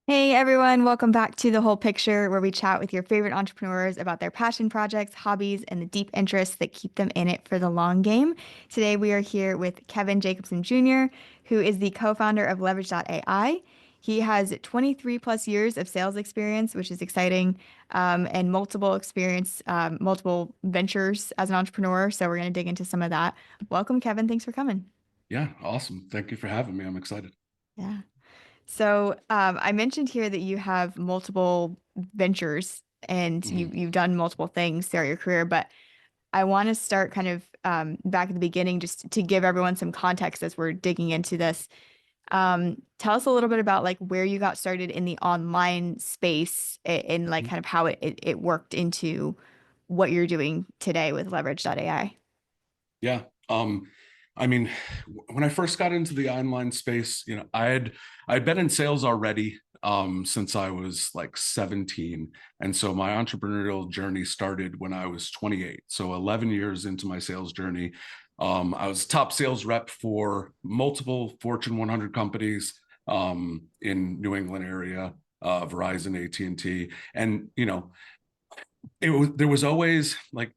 Hey everyone, welcome back to The Whole Picture, where we chat with your favorite entrepreneurs about their passion projects, hobbies, and the deep interests that keep them in it for the long game. Today we are here with Kevin Jacobson Jr., who is the co-founder of Leverage.ai. He has 23 plus years of sales experience, which is exciting, and multiple ventures as an entrepreneur. So we're going to dig into some of that. Welcome, Kevin. Thanks for coming. Yeah, awesome. Thank you for having me. I'm excited. Yeah. So I mentioned here that you have multiple ventures and Mhm. you've done multiple things throughout your career, but I want to start kind of back at the beginning just to give everyone some context as we're digging into this. Tell us a little bit about like where you got started in the online space and like Mhm. kind of how it worked into what you're doing today with Leverage.ai. Yeah. I mean, when I first got into the online space, I'd been in sales already since I was like 17. And so my entrepreneurial journey started when I was 28. So 11 years into my sales journey. I was top sales rep for multiple Fortune 100 companies in New England area, Verizon, AT&T. And, there was always like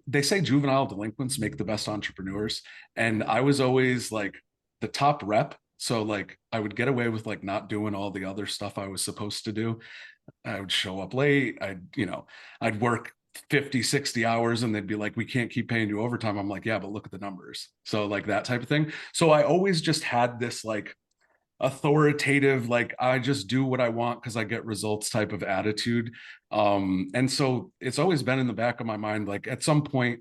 they say juvenile delinquents make the best entrepreneurs. And I was always like the top rep. So like I would get away with like not doing all the other stuff I was supposed to do. I would show up late. I'd work 50, 60 hours and they'd be like, we can't keep paying you overtime. I'm like, yeah, but look at the numbers. So like that type of thing. So I always just had this like authoritative, like I just do what I want because I get results type of attitude. And so it's always been in the back of my mind, like at some point,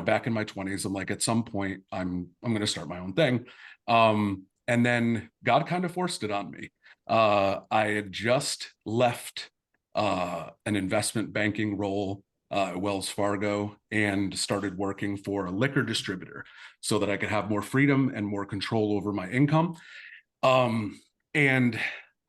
back in my 20s, I'm like, at some point I'm gonna start my own thing. And then God kind of forced it on me. I had just left an investment banking role at Wells Fargo and started working for a liquor distributor so that I could have more freedom and more control over my income. Um, and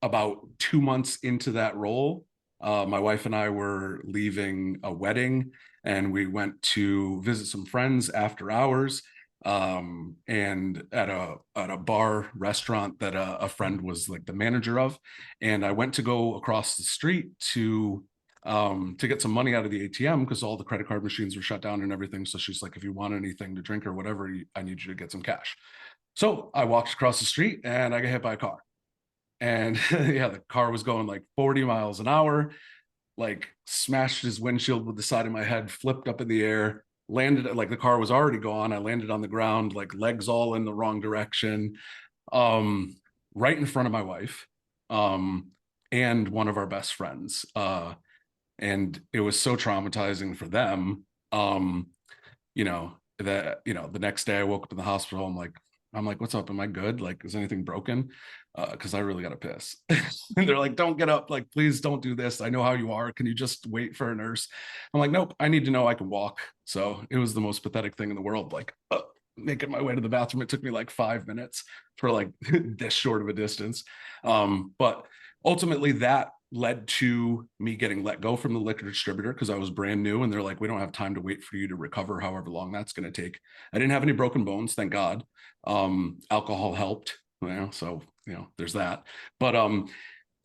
about 2 months into that role, my wife and I were leaving a wedding and we went to visit some friends after hours. And at a bar restaurant that a friend was like the manager of. And I went to go across the street to get some money out of the ATM because all the credit card machines were shut down and everything. So she's like, if you want anything to drink or whatever, I need you to get some cash. So I walked across the street and I got hit by a car. And yeah, the car was going like 40 miles an hour, like smashed his windshield with the side of my head, flipped up in the air, landed like the car was already gone. I landed on the ground, like legs all in the wrong direction, um, right in front of my wife, um, and one of our best friends. And it was so traumatizing for them. The next day I woke up in the hospital. I'm like, what's up? Am I good? Like, is anything broken? Because I really got to piss. And they're like, don't get up. Like, please don't do this. I know how you are. Can you just wait for a nurse? I'm like, nope, I need to know I can walk. So it was the most pathetic thing in the world. Like, making my way to the bathroom. It took me like 5 minutes for like this short of a distance. But ultimately that led to me getting let go from the liquor distributor because I was brand new and they're like, we don't have time to wait for you to recover however long that's going to take. I didn't have any broken bones, thank God. Alcohol helped, so there's that. But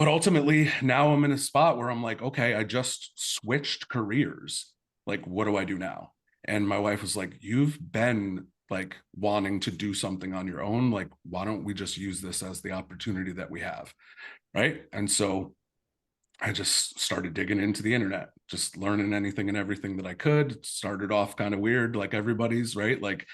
ultimately now I'm in a spot where I'm like, okay, I just switched careers. Like, what do I do now? And my wife was like, you've been like wanting to do something on your own. Like, why don't we just use this as the opportunity that we have? Right. And so I just started digging into the internet, just learning anything and everything that I could. Started off kind of weird, like everybody's, right? Like,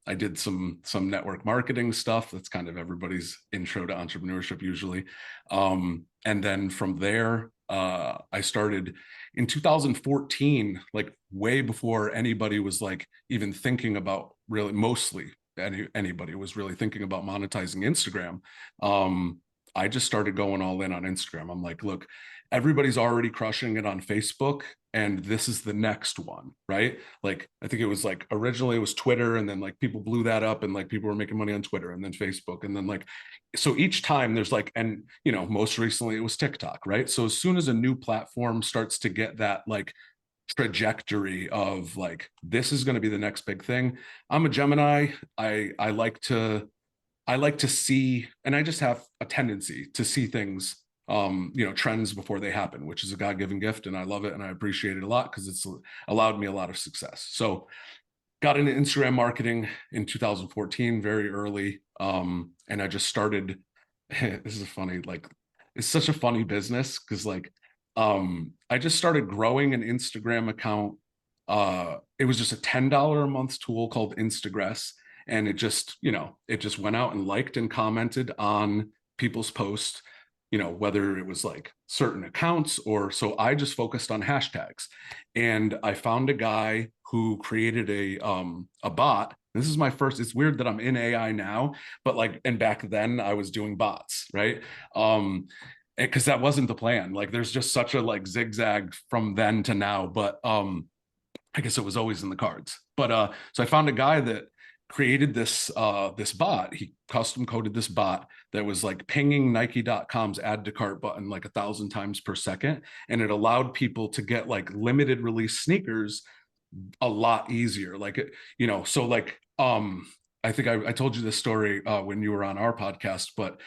I did some network marketing stuff. That's kind of everybody's intro to entrepreneurship usually. And then from there, I started in 2014, like way before anybody was like even thinking about really mostly anybody was really thinking about monetizing Instagram. I just started going all in on Instagram. I'm like, look, everybody's already crushing it on Facebook, and this is the next one, right? Like, I think it was like originally it was Twitter, and then like people blew that up, and like people were making money on Twitter, and then Facebook, and then like, so each time there's like, and most recently it was TikTok, right? So as soon as a new platform starts to get that like trajectory of like this is going to be the next big thing. I'm a Gemini. I like to see, and I just have a tendency to see things trends before they happen, which is a God-given gift. And I love it. And I appreciate it a lot because it's allowed me a lot of success. So got into Instagram marketing in 2014, very early. And I just started, this is funny, like, it's such a funny business because I just started growing an Instagram account. It was just a $10 a month tool called Instagress. And it just went out and liked and commented on people's posts, whether it was like certain accounts or so. I just focused on hashtags, and I found a guy who created a bot. This is my first. It's weird that I'm in AI now, but and back then I was doing bots, right? Because that wasn't the plan. Like there's just such a zigzag from then to now, but I guess it was always in the cards. But so I found a guy that created this bot. He custom coded this bot that was pinging Nike.com's add to cart button 1,000 times per second, and it allowed people to get limited release sneakers a lot easier. I think I told you this story when you were on our podcast, but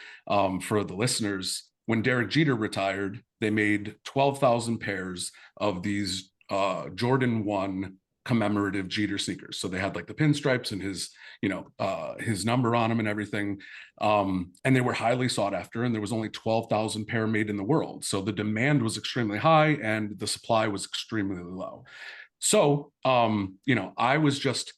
for the listeners, when Derek Jeter retired, they made 12,000 pairs of these Jordan 1 commemorative Jeter sneakers. So they had the pinstripes and his number on them and everything. And they were highly sought after, and there was only 12,000 pair made in the world. So the demand was extremely high and the supply was extremely low. So, I was just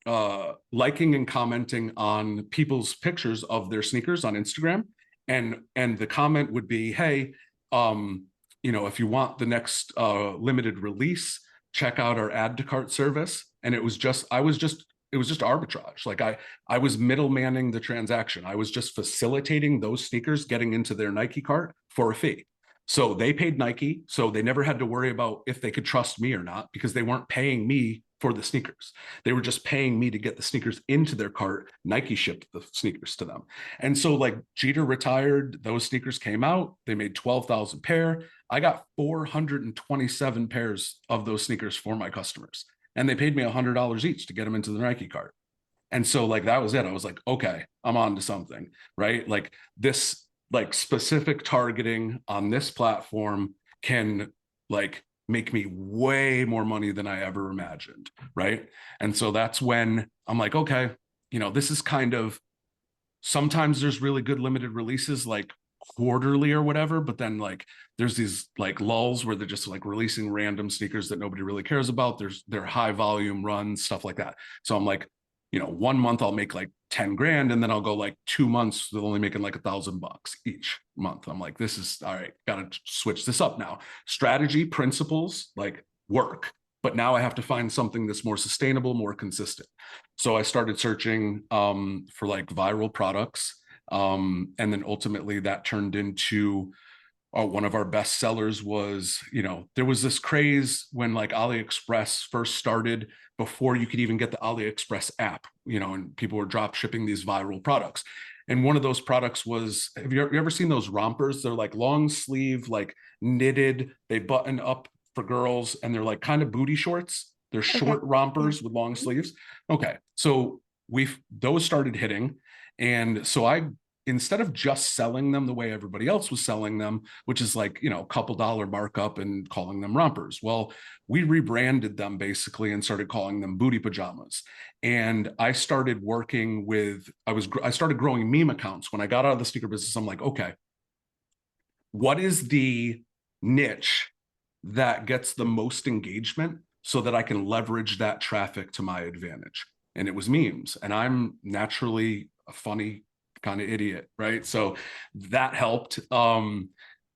liking and commenting on people's pictures of their sneakers on Instagram. And the comment would be, hey, if you want the next limited release, check out our add to cart service. And it was just arbitrage. I was middlemaning the transaction. I was just facilitating those sneakers getting into their Nike cart for a fee. So they paid Nike, so they never had to worry about if they could trust me or not, because they weren't paying me for the sneakers. They were just paying me to get the sneakers into their cart. Nike shipped the sneakers to them. And so Jeter retired, those sneakers came out, they made 12,000 pair. I got 427 pairs of those sneakers for my customers. And they paid me $100 each to get them into the Nike cart. And so that was it. I was like, okay, I'm on to something, right? This specific targeting on this platform can make me way more money than I ever imagined, right? And so that's when I'm like, okay, this is sometimes there's really good limited releases quarterly or whatever, but then there's these lulls where they're just releasing random sneakers that nobody really cares about. They're high volume runs, stuff like that. So I'm 1 month I'll make 10 grand, and then I'll go 2 months they're only making $1,000 each month. I'm this is all right, gotta switch this up now. Strategy principles work, but now I have to find something that's more sustainable, more consistent. So I started searching for viral products, and then ultimately that turned into one of our best sellers. Was there was this craze when AliExpress first started, before you could even get the AliExpress app, and people were drop shipping these viral products. And one of those products was, have you ever seen those rompers? They're long sleeve, knitted, they button up for girls, and they're kind of booty shorts. They're short rompers with long sleeves. Okay, so those started hitting. And so instead of just selling them the way everybody else was selling them, which is a couple dollar markup and calling them rompers, well, we rebranded them basically and started calling them booty pajamas. And I started working with, I started growing meme accounts. When I got out of the sneaker business, I'm okay, what is the niche that gets the most engagement so that I can leverage that traffic to my advantage? And it was memes. And I'm naturally a funny kind of idiot, right? So that helped.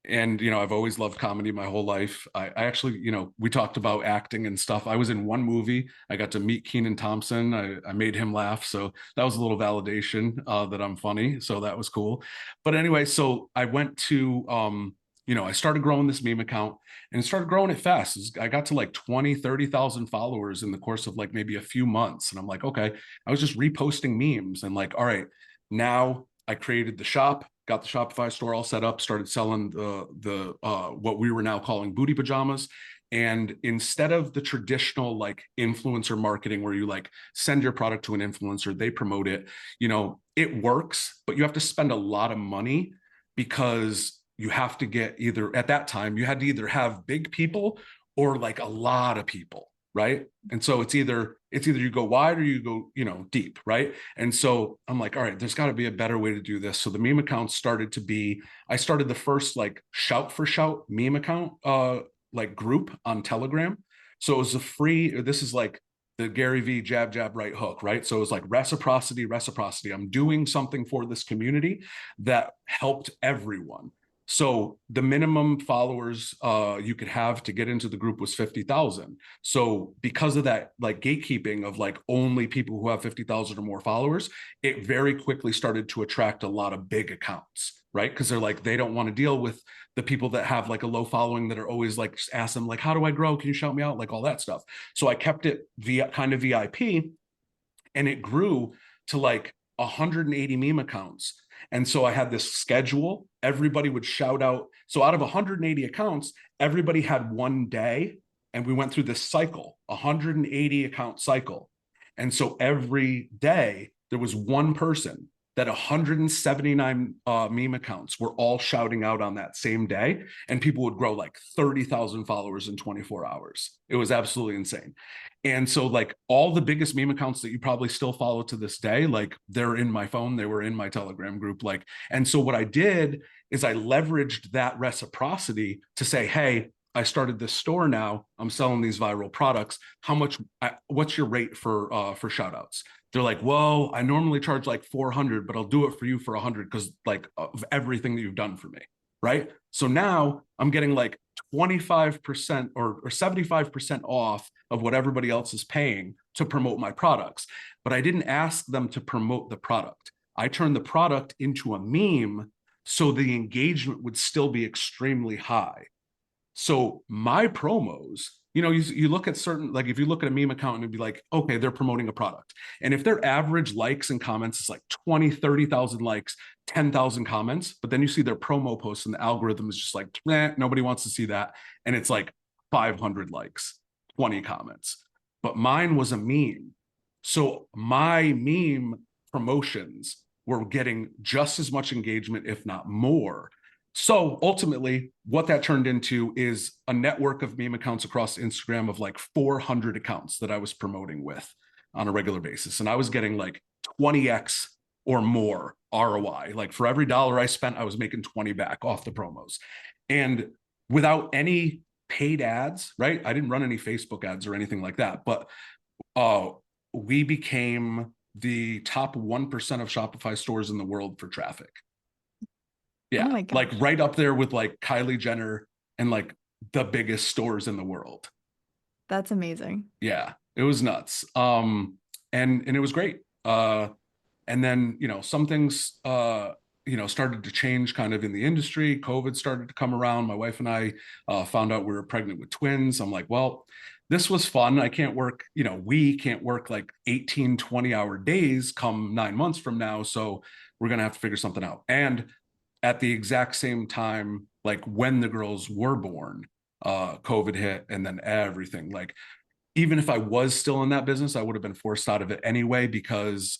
And I've always loved comedy my whole life. I actually, we talked about acting and stuff. I was in one movie. I got to meet Kenan Thompson. I made him laugh, so that was a little validation that I'm funny. So that was cool. But anyway, so I went to I started growing this meme account, and started growing it fast. I got to 20, 30,000 followers in the course of maybe a few months. And I'm okay, I was just reposting memes and all right, now I created the shop, got the Shopify store all set up, started selling the what we were now calling booty pajamas. And instead of the traditional influencer marketing where you send your product to an influencer, they promote it, it works, but you have to spend a lot of money, because you have to get either, at that time, you had to either have big people or like a lot of people, right? And so it's either you go wide or you go, deep, right? And so I'm like, all right, there's got to be a better way to do this. So the meme accounts started to be, I started the first like shout for shout meme account like group on Telegram. So it was a free, this is like the Gary V jab, jab, right hook, right? So it was like reciprocity, reciprocity. I'm doing something for this community that helped everyone. So the minimum followers you could have to get into the group was 50,000. So because of that, like gatekeeping of like only people who have 50,000 or more followers, it very quickly started to attract a lot of big accounts, right? Because they're like, they don't want to deal with the people that have like a low following that are always like, just ask them like, how do I grow? Can you shout me out? Like all that stuff. So I kept it kind of VIP, and it grew to like 180 meme accounts. And so I had this schedule. Everybody would shout out. So out of 180 accounts, everybody had one day. And we went through this cycle, 180 account cycle. And so every day there was one person that 179 meme accounts were all shouting out on that same day. And people would grow like 30,000 followers in 24 hours. It was absolutely insane. And so like all the biggest meme accounts that you probably still follow to this day, like they're in my phone, they were in my Telegram group. Like, and so what I did is I leveraged that reciprocity to say, hey, I started this store now. I'm selling these viral products. How much, what's your rate for shout outs? They're like, well, I normally charge like 400, but I'll do it for you for 100 because like of everything that you've done for me. Right. So now I'm getting like 25% or 75% off of what everybody else is paying to promote my products. But I didn't ask them to promote the product. I turned the product into a meme so the engagement would still be extremely high. So my promos, you look at certain, like if you look at a meme account and it'd be like, okay, they're promoting a product. And if their average likes and comments is like 20, 30,000 likes, 10,000 comments, but then you see their promo posts and the algorithm is just like, nobody wants to see that. And it's like 500 likes, 20 comments. But mine was a meme. So my meme promotions were getting just as much engagement, if not more. So ultimately, what that turned into is a network of meme accounts across Instagram of like 400 accounts that I was promoting with on a regular basis. And I was getting like 20x or more ROI. Like for every dollar I spent, I was making 20 back off the promos. And without any paid ads, right? I didn't run any Facebook ads or anything like that. But we became the top 1% of Shopify stores in the world for traffic. Yeah, Oh my gosh. like right up there with like Kylie Jenner and like the biggest stores in the world. That's amazing. Yeah, it was nuts. And it was great. And then, some things started to change kind of in the industry. COVID started to come around. My wife and I found out we were pregnant with twins. I'm like, well, this was fun. I can't work, we can't work like 18, 20-hour days come 9 months from now. So we're gonna have to figure something out. And at the exact same time, like when the girls were born, COVID hit, and then everything. Like, even if I was still in that business, I would have been forced out of it anyway because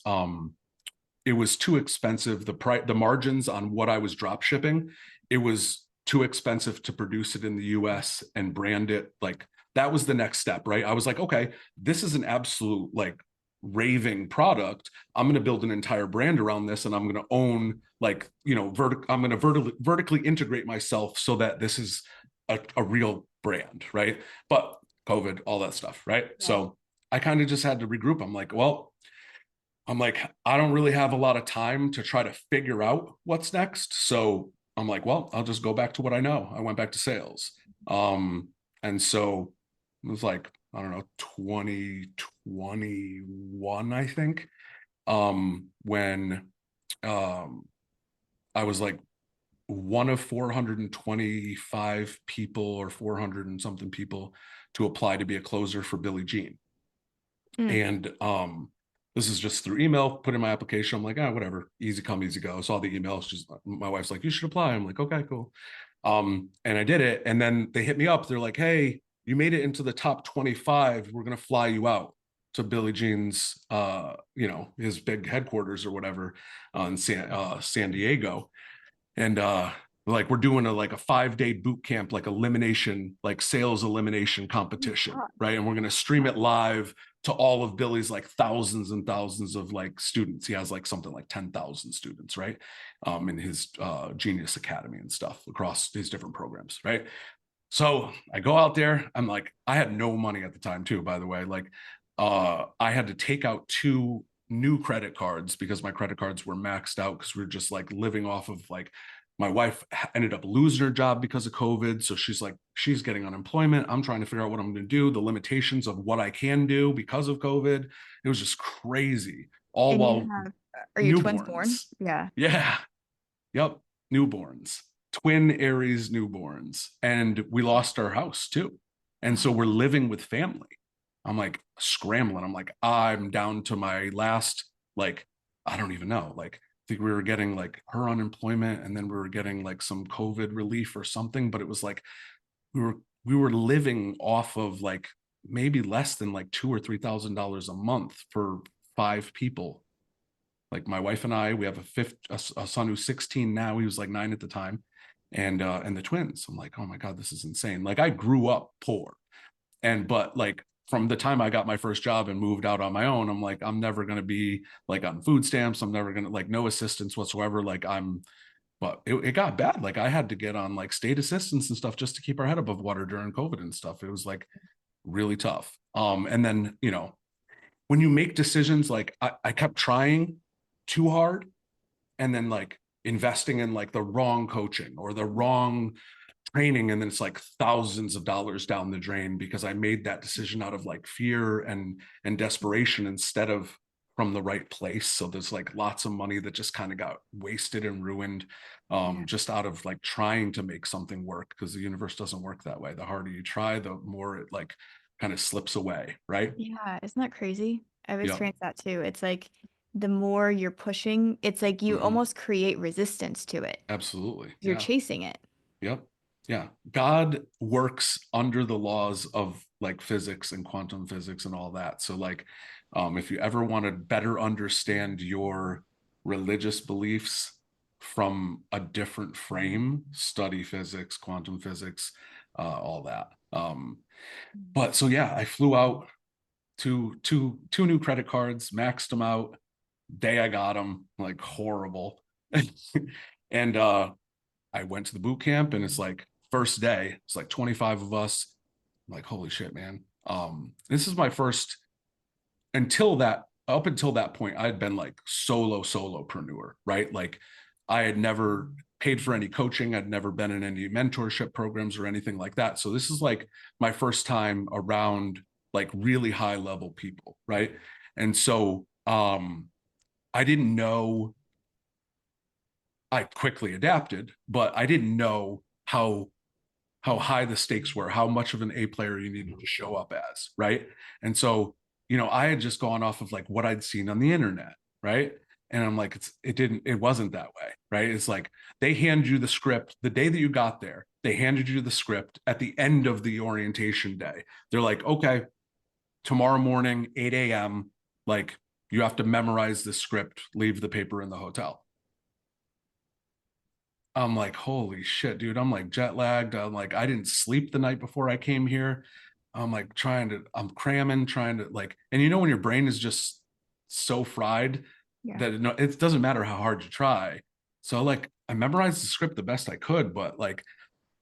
it was too expensive. The margins on what I was drop shipping, it was too expensive to produce it in the US and brand it. Like that was the next step, right? I was like, okay, this is an absolute like raving product. I'm going to build an entire brand around this, and I'm going to own like, I'm going to vertically integrate myself so that this is a real brand, right? But COVID, all that stuff, right? Yeah. So I kind of just had to regroup. I'm like, I don't really have a lot of time to try to figure out what's next. So I'm like, well, I'll just go back to what I know. I went back to sales. And so it was like, I don't know, 2021, I think, when I was like one of 425 people or 400 and something people to apply to be a closer for Billie Jean. And this is just through email, put in my application. I'm like, whatever, easy come, easy go. Saw the emails. Just my wife's like, you should apply. I'm like, okay, cool. And I did it. And then they hit me up. They're like, hey, you made it into the top 25. We're going to fly you out to Billie Jean's, his big headquarters or whatever in San Diego. And Like we're doing a 5-day boot camp, like elimination, like sales elimination competition, Oh, right? And we're going to stream it live to all of Billy's like thousands and thousands of like students. He has like something like 10,000 students, right? In his Genius Academy and stuff across his different programs, right? So I go out there. I'm like, I had no money at the time too, by the way. Like I had to take out 2 new credit cards because my credit cards were maxed out because we were just like living off of like my wife ended up losing her job because of COVID. So she's getting unemployment. I'm trying to figure out what I'm going to do, the limitations of what I can do because of COVID. It was just crazy. All and you while have, are your twins born? newborns. Yeah. Yeah. Yep. Newborns, twin Aries newborns. And we lost our house too. And so we're living with family. I'm like scrambling. I'm like, I'm down to my last, like, I don't even know. Like, I think we were getting like her unemployment and then we were getting like some COVID relief or something. But it was like we were living off of like maybe less than like $2,000 or $3,000 a month for 5 people. Like my wife and I, we have a son who's 16 now. He was like 9 at the time, and the twins. I'm like, oh my god, this is insane. Like I grew up poor, but like from the time I got my first job and moved out on my own, I'm like, I'm never gonna be like on food stamps. I'm never gonna like no assistance whatsoever. But it got bad. Like I had to get on like state assistance and stuff just to keep our head above water during COVID and stuff. It was like really tough. And then when you make decisions, like I kept trying too hard and then like investing in like the wrong coaching or the wrong training, and then it's like thousands of dollars down the drain because I made that decision out of like fear and desperation instead of from the right place. So there's like lots of money that just kind of got wasted and ruined, Yeah. just out of like trying to make something work, because the universe doesn't work that way. The harder you try, the more it like kind of slips away, right? Yeah. Isn't that crazy? I've Yep. experienced that too. It's like the more you're pushing, it's like you Mm-hmm. almost create resistance to it. Absolutely. You're Yeah. chasing it. Yep. Yeah. God works under the laws of like physics and quantum physics and all that. So like if you ever want to better understand your religious beliefs from a different frame, study physics, quantum physics, all that. But so yeah, I flew out two new credit cards, maxed them out. Day I got them, like horrible. And I went to the boot camp and it's like first day, it's like 25 of us. I'm like, holy shit, man. This is my first up until that point, I had been like solopreneur, right? Like I had never paid for any coaching. I'd never been in any mentorship programs or anything like that. So this is like my first time around like really high level people, right? And so I didn't know. I quickly adapted, but I didn't know how high the stakes were, how much of an A player you needed to show up as, right? And so, I had just gone off of like what I'd seen on the internet, right? And I'm like, it wasn't that way, right? It's like they hand you the script the day that you got there. They handed you the script at the end of the orientation day. They're like, okay, tomorrow morning, 8 a.m., like you have to memorize the script, leave the paper in the hotel. I'm like, holy shit, dude. I'm like jet lagged. I'm like, I didn't sleep the night before I came here. I'm like I'm cramming, trying to like, and when your brain is just so fried Yeah. that it doesn't matter how hard you try. So like, I memorized the script the best I could, but like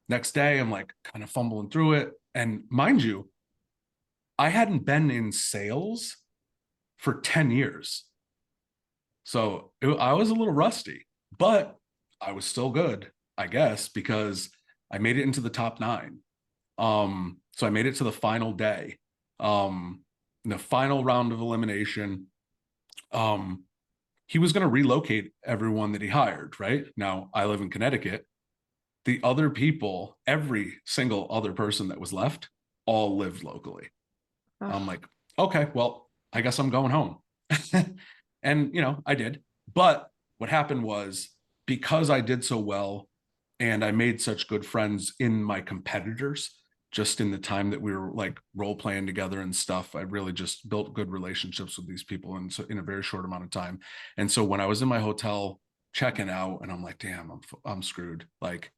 next day, I'm like kind of fumbling through it. And mind you, I hadn't been in sales for 10 years. So I was a little rusty, but I was still good, I guess, because I made it into the top 9. So I made it to the final day. The final round of elimination. He was going to relocate everyone that he hired, right? Now I live in Connecticut. The other people, every single other person that was left, all lived locally. I'm Ugh. like, okay, well, I guess I'm going home. And, I did. But what happened was because I did so well and I made such good friends in my competitors, just in the time that we were like role playing together and stuff, I really just built good relationships with these people in a very short amount of time. And so when I was in my hotel checking out and I'm like, damn, I'm screwed. Like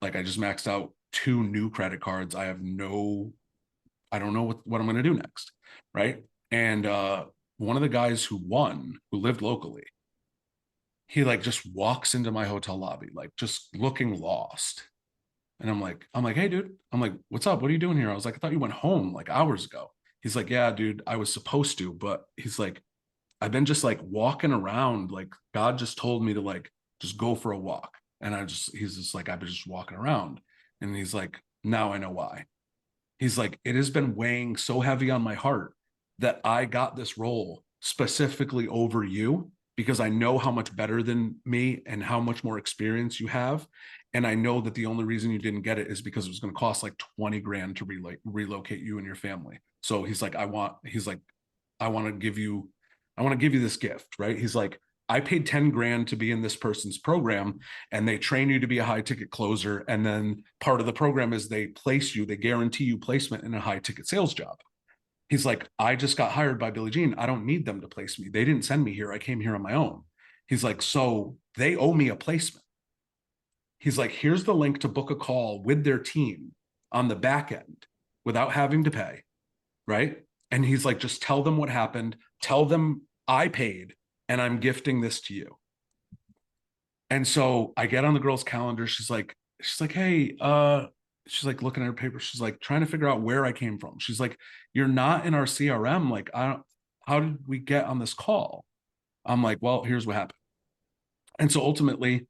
Like I just maxed out 2 new credit cards. I don't know what I'm going to do next. Right. And one of the guys who won, who lived locally, he like just walks into my hotel lobby, like just looking lost. And I'm like, hey, dude. I'm like, what's up? What are you doing here? I was like, I thought you went home like hours ago. He's like, yeah, dude, I was supposed to, but he's like, I've been just like walking around. Like God just told me to like just go for a walk. And he's just like, I've been just walking around. And he's like, now I know why. He's like, it has been weighing so heavy on my heart that I got this role specifically over you because I know how much better than me and how much more experience you have. And I know that the only reason you didn't get it is because it was going to cost like 20 grand to relocate you and your family. So he's like, I want to give you, I want to give you this gift, right? He's like, I paid 10 grand to be in this person's program and they train you to be a high ticket closer. And then part of the program is they guarantee you placement in a high ticket sales job. He's like, I just got hired by Billie Jean. I don't need them to place me. They didn't send me here. I came here on my own. He's like, so they owe me a placement. He's like, here's the link to book a call with their team on the back end without having to pay. Right. And he's like, just tell them what happened. Tell them I paid and I'm gifting this to you. And so I get on the girl's calendar. She's like, hey, she's like looking at her paper. She's like trying to figure out where I came from. She's like, you're not in our CRM. Like, how did we get on this call? I'm like, well, here's what happened. And so ultimately,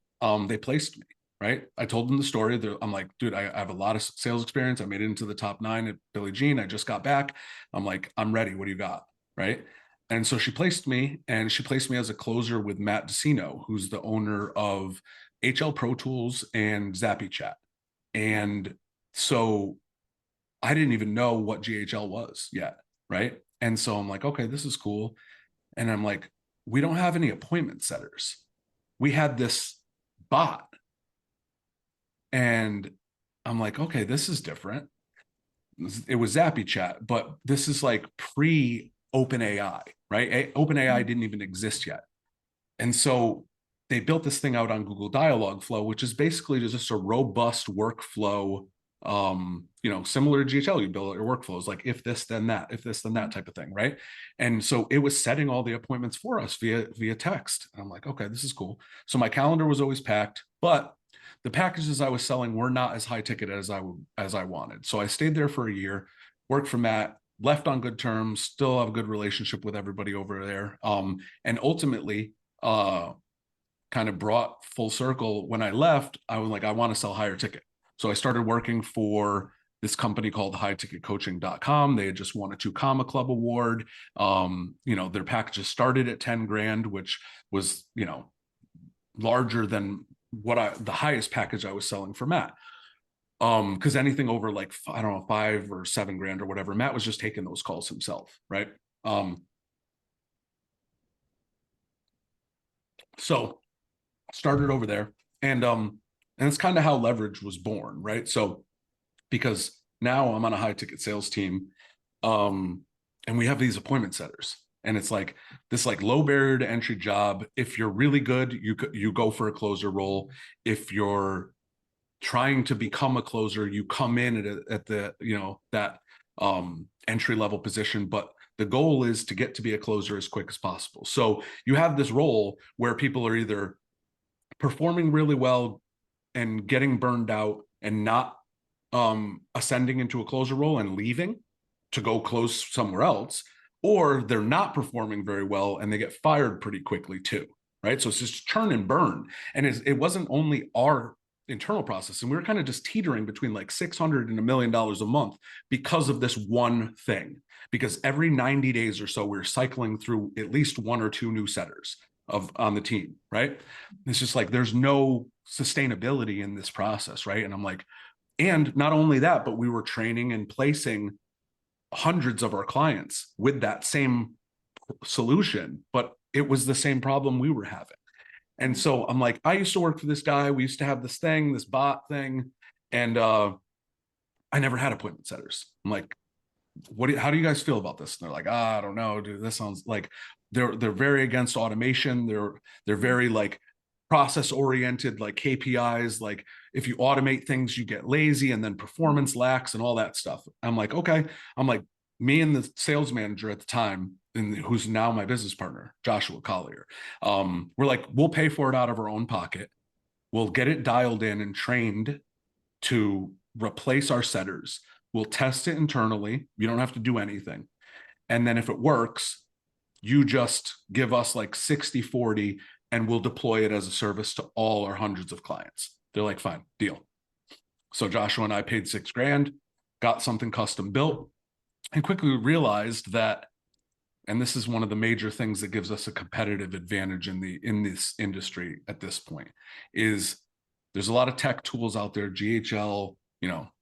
they placed me, right? I told them the story. I'm like, dude, I have a lot of sales experience. I made it into the top 9 at Billie Jean. I just got back. I'm like, I'm ready. What do you got? Right. And so she placed me as a closer with Matt DeCino, who's the owner of HL Pro Tools and Zappy Chat. And so I didn't even know what GHL was yet. Right. And so I'm like, okay, this is cool. And I'm like, we don't have any appointment setters. We had this bot. And I'm like, okay, this is different. It was Zappy Chat, but this is like pre OpenAI, right? OpenAI didn't even exist yet. And so they built this thing out on Google Dialogflow, which is basically just a robust workflow, similar to GHL. You build your workflows like if this, then that, if this, then that type of thing, right? And so it was setting all the appointments for us via text. And I'm like, okay, this is cool. So my calendar was always packed, but the packages I was selling were not as high ticket as I wanted. So I stayed there for a year, worked for Matt, left on good terms, still have a good relationship with everybody over there. And ultimately, kind of brought full circle when I left, I was like, I want to sell higher ticket. So I started working for this company called highticketcoaching.com. They had just won a 2 Comma Club award. Their packages started at 10 grand, which was, larger than the highest package I was selling for Matt. Because anything over like, I don't know, 5 or 7 grand or whatever, Matt was just taking those calls himself. Right. So started over there and it's kind of how leverage was born, right? So because now I'm on a high ticket sales team, and we have these appointment setters, and it's like this like low barrier to entry job. If you're really good, you go for a closer role. If you're trying to become a closer, you come in at the that entry level position, but the goal is to get to be a closer as quick as possible. So you have this role where people are either performing really well and getting burned out and not ascending into a closer role and leaving to go close somewhere else, or they're not performing very well and they get fired pretty quickly too, right? So it's just churn and burn. And it wasn't only our internal process, and we were kind of just teetering between like 600 and $1 million a month because of this one thing. Because every 90 days or so, we're cycling through at least 1 or 2 new setters on the team, right? It's just like there's no sustainability in this process, right? And I'm like, and not only that, but we were training and placing hundreds of our clients with that same solution, but it was the same problem we were having. And so I'm like, I used to work for this guy. We used to have this thing, this bot thing, and I never had appointment setters. I'm like, how do you guys feel about this? And they're like, I don't know, dude. This sounds like they're very against automation. They're very like process oriented, like KPIs, like if you automate things, you get lazy and then performance lacks and all that stuff. I'm like, okay. I'm like, me and the sales manager at the time, and who's now my business partner, Joshua Collier, we're like, we'll pay for it out of our own pocket. We'll get it dialed in and trained to replace our setters. We'll test it internally. You don't have to do anything. And then if it works, you just give us like 60-40 and we'll deploy it as a service to all our hundreds of clients. They're like, fine, deal. So Joshua and I paid $6,000, got something custom built, and quickly realized that, and this is one of the major things that gives us a competitive advantage in this industry at this point, is there's a lot of tech tools out there, GHL,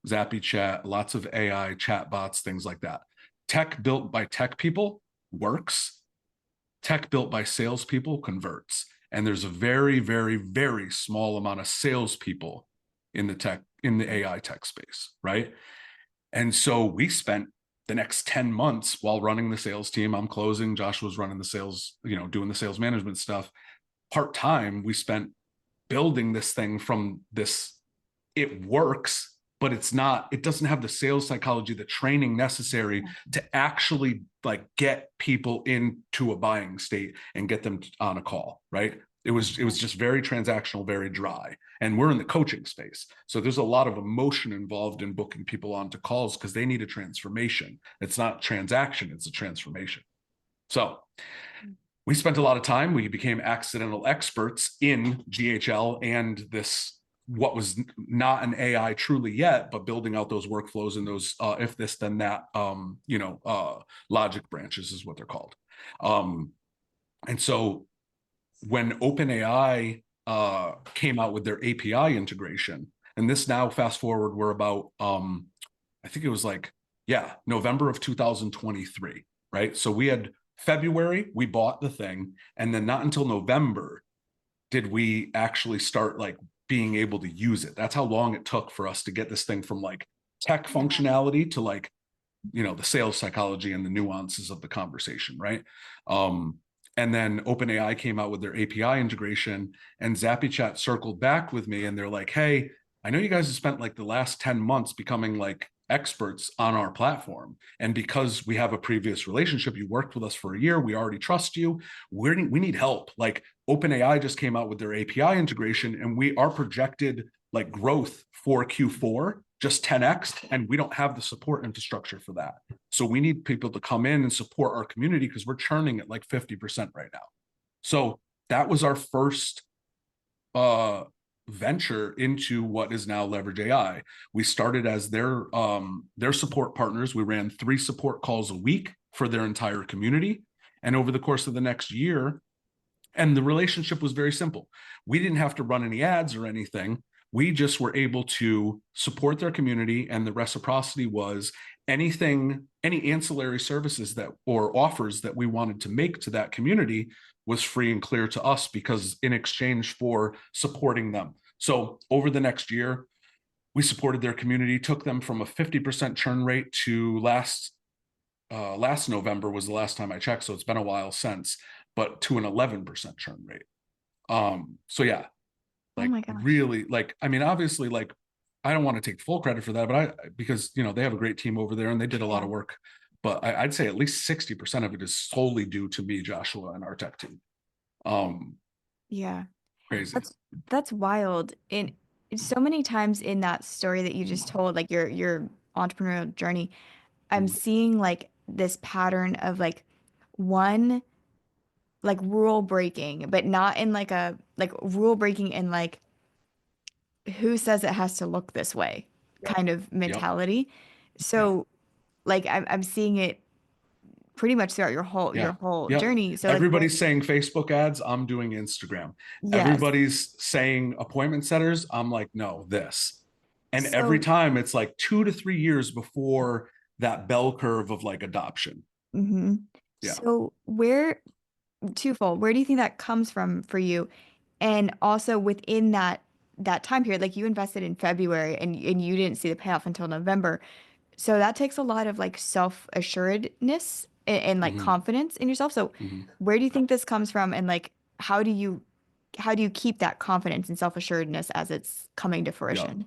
Zappy Chat, lots of AI chatbots, things like that. Tech built by tech people works. Tech built by salespeople converts. And there's a very, very, very small amount of salespeople in the AI tech space, right? And so we spent the next 10 months while running the sales team. I'm closing, Joshua's running the sales, doing the sales management stuff. Part-time, we spent building this thing from this, it works, but it doesn't have the sales psychology, the training necessary to actually like get people into a buying state and get them on a call, right? It was just very transactional, very dry. And we're in the coaching space. So there's a lot of emotion involved in booking people onto calls because they need a transformation. It's not transaction, it's a transformation. So we spent a lot of time. We became accidental experts in GHL and this, what was not an AI truly yet, but building out those workflows and those if this, then that, logic branches is what they're called. And so when OpenAI came out with their API integration, and this now fast forward, we're about, I think it was like, November of 2023, right? So we had February, we bought the thing, and then not until November did we actually start like being able to use it. That's how long it took for us to get this thing from like tech functionality to like, the sales psychology and the nuances of the conversation, right? And then OpenAI came out with their API integration, and ZappyChat circled back with me and they're like, hey, I know you guys have spent like the last 10 months becoming like experts on our platform. And because we have a previous relationship, you worked with us for a year, we already trust you. We need help. Like OpenAI just came out with their API integration and our projected like growth for Q4 just 10x, and we don't have the support infrastructure for that. So we need people to come in and support our community because we're churning at like 50% right now. So that was our first venture into what is now Leverage AI. We started as their support partners. We ran 3 support calls a week for their entire community. And over the course of the next year, and the relationship was very simple. We didn't have to run any ads or anything. We just were able to support their community, and the reciprocity was any ancillary services or offers that we wanted to make to that community was free and clear to us because in exchange for supporting them. So over the next year, we supported their community, took them from a 50% churn rate to last November was the last time I checked. So it's been a while since, but to an 11% churn rate. So yeah, like, oh my gosh. really, like, I mean, obviously, like, I don't want to take full credit for that, but because, they have a great team over there and they did a lot of work, but I'd say at least 60% of it is solely due to me, Joshua, and our tech team. Yeah. Crazy. That's wild. And so many times in that story that you just told, like your entrepreneurial journey, I'm seeing like this pattern of like one like rule breaking, but not in like a like rule breaking in like who says it has to look this way Yep. kind of Yep. mentality. So like I'm seeing it pretty much throughout your Yeah. whole Yep. journey. So like Everybody's saying Facebook ads, I'm doing Instagram. yes. Everybody's saying appointment setters, I'm like, no, this. And every So time it's like 2 to 3 years before that bell curve of like adoption. mhm. Yeah. So twofold, where do you think that comes from for you? And also within that time period, like you invested in February and you didn't see the payoff until November. So that takes a lot of like self-assuredness and like Hmm. confidence in yourself. So Hmm. where do you think this comes from? And like, how do you how do you keep that confidence and self-assuredness as it's coming to Yeah. fruition?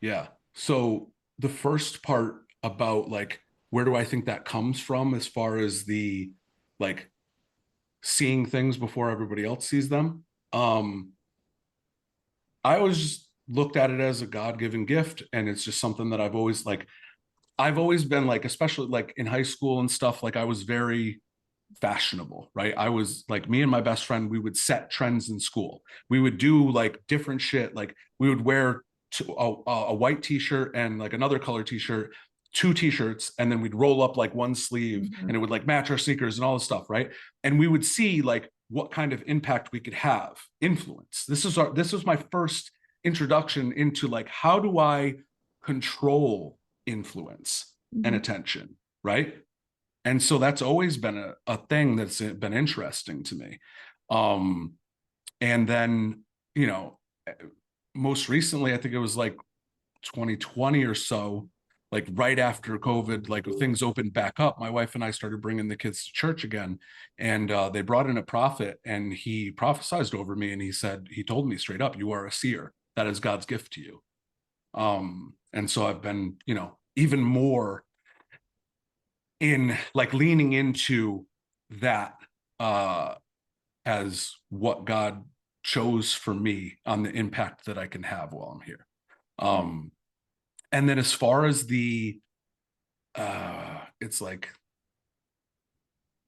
Yeah. So the first part about like, where do I think that comes from as far as the like seeing things before everybody else sees them? I always just looked at it as a God-given gift. And it's just something that I've always been like, especially like in high school and stuff, like I was very fashionable, right? I was like, me and my best friend, we would set trends in school. We would do like different shit. Like we would wear a white t-shirt and like another color t-shirt, two t-shirts, and then we'd roll up like one sleeve Mhm. and it would like match our sneakers and all this stuff, right? And we would see like what kind of impact we could have, influence. This was my first introduction into like, how do I control influence and Mhm. attention, right? And so that's always been a thing that's been interesting to me. um and then, you know, most recently, I think it was like 2020 or so, like right after COVID, like things opened back up, my wife and I started bringing the kids to church again. And they brought in a prophet, and he prophesized over me, and he told me straight up, you are a seer. That is God's gift to you. And so I've been, you know, even more in like leaning into that uh as what God chose for me on the impact that I can have while I'm here. Yeah. um and then as far as the it's like